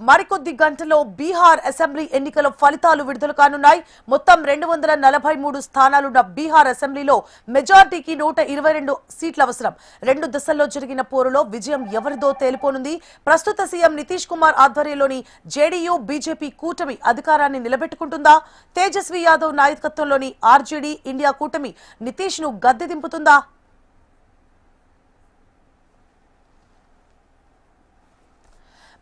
మరికొద్ది గంటల్లో బీహార్ అసెంబ్లీ ఎన్నికల ఫలితాలు విడుదల కానున్నాయి. మొత్తం 243 స్థానాలున్న బీహార్ అసెంబ్లీలో మెజార్టీకి 122 సీట్లు అవసరం. 2 దశల్లో జరిగిన పోరులో విజయం ఎవరిదో తేలిపోనుంది. ప్రస్తుత సీఎం నితీష్ కుమార్ ఆధ్వర్యంలోని జేడీయూ బీజేపీ కూటమి అధికారాన్ని నిలబెట్టుకుంటుందా? తేజస్వి యాదవ్ నాయకత్వంలోని ఆర్జేడీ ఇండియా కూటమి నితీష్ ను గద్దె దింపుతుందా?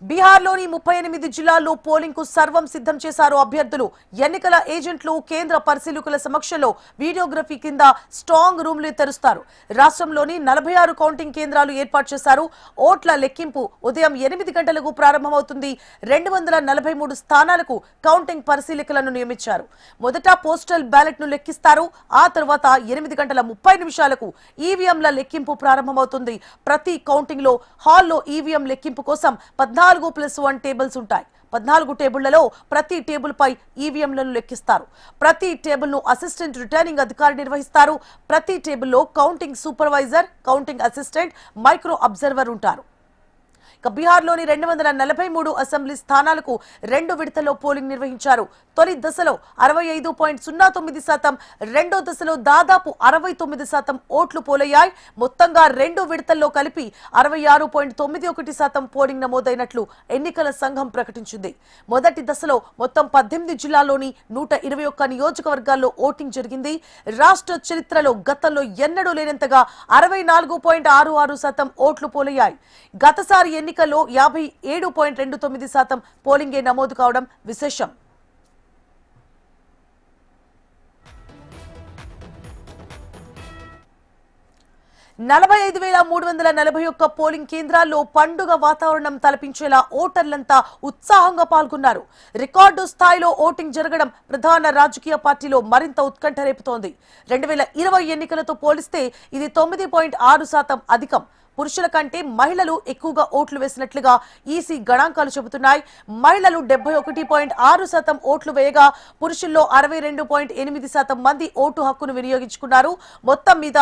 బీహార్లోని 38 జిల్లాల్లో పోలింగ్ కు సర్వం సిద్ధం చేశారు అభ్యర్థులు. ఎన్నికల ఏజెంట్లు కేంద్ర పరిశీలకుల సమక్షంలో వీడియోగ్రఫీ కింద స్ట్రాంగ్ రూమ్లు తెరుస్తారు. రాష్ట్రంలోని 46 కౌంటింగ్ కేంద్రాలు ఏర్పాటు చేశారు. ఓట్ల లెక్కింపు ఉదయం 8 గంటలకు ప్రారంభమవుతుంది. 243 స్థానాలకు కౌంటింగ్ పరిశీలకులను నియమించారు. మొదట పోస్టల్ బ్యాలెట్ ను లెక్కిస్తారు. ఆ తర్వాత 8:30 ఈవీఎంల లెక్కింపు ప్రారంభమవుతుంది. ప్రతి కౌంటింగ్ లో హాల్లో ఈవీఎం లెక్కింపు కోసం 14+1 టేబుల్స్ ఉంటాయి. 14 టేబుళ్లలో ప్రతి టేబుల్ పై ఈవీఎంలను లెక్కిస్తారు. ప్రతి టేబుల్ ను అసిస్టెంట్ రిటర్నింగ్ అధికారి నిర్వహిస్తారు. ప్రతి టేబుల్లో counting supervisor, counting assistant, micro observer ఉంటారు. బీహార్లోని 243 అసెంబ్లీ స్థానాలకు 2 విడతల్లో పోలింగ్ నిర్వహించారు. తొలి దశలో 65.09%, రెండో దశలో దాదాపు 69% ఓట్లు పోలయ్యాయి. మొత్తంగా 2 విడతల్లో కలిపి 66.91% పోలింగ్ నమోదైనట్లు ఎన్నికల సంఘం ప్రకటించింది. మొదటి దశలో మొత్తం 18 జిల్లాల్లోని 121 నియోజకవర్గాల్లో ఓటింగ్ జరిగింది. రాష్ట్ర చరిత్రలో గతంలో ఎన్నడూ లేనంతగా 64.66% ఓట్లు పోలయ్యాయి. గతసారి ఎన్నికల్లో 57.29% పోలింగే నమోదు కావడం విశేషం. నలభై 45,341 పోలింగ్ కేంద్రాల్లో పండుగ వాతావరణం తలపించేలా ఓటర్లంతా ఉత్సాహంగా పాల్గొన్నారు. రికార్డు స్థాయిలో ఓటింగ్ జరగడం ప్రధాన రాజకీయ పార్టీలో మరింత ఉత్కంఠ రేపుతోంది. 2020 ఎన్నికలతో పోలిస్తే ఇది 9.6% అధికం. పురుషుల కంటే మహిళలు ఎక్కువగా ఓట్లు వేసినట్లుగా ఈసీ గణాంకాలు చెబుతున్నాయి. మహిళలు 71.6% ఓట్లు వేయగా పురుషుల్లో 62.8% మంది ఓటు హక్కును వినియోగించుకున్నారు. మొత్తం మీద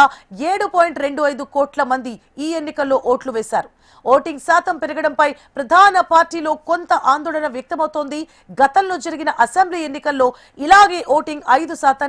7.25 కోట్ల మంది ఈ ఎన్నికల్లో ఓట్లు వేశారు. ఓటింగ్ శాతం పెరగడంపై ప్రధాన పార్టీలో కొంత ఆందోళన వ్యక్తమవుతోంది. గతంలో జరిగిన అసెంబ్లీ ఎన్నికల్లో ఇలాగే ఓటింగ్ 5%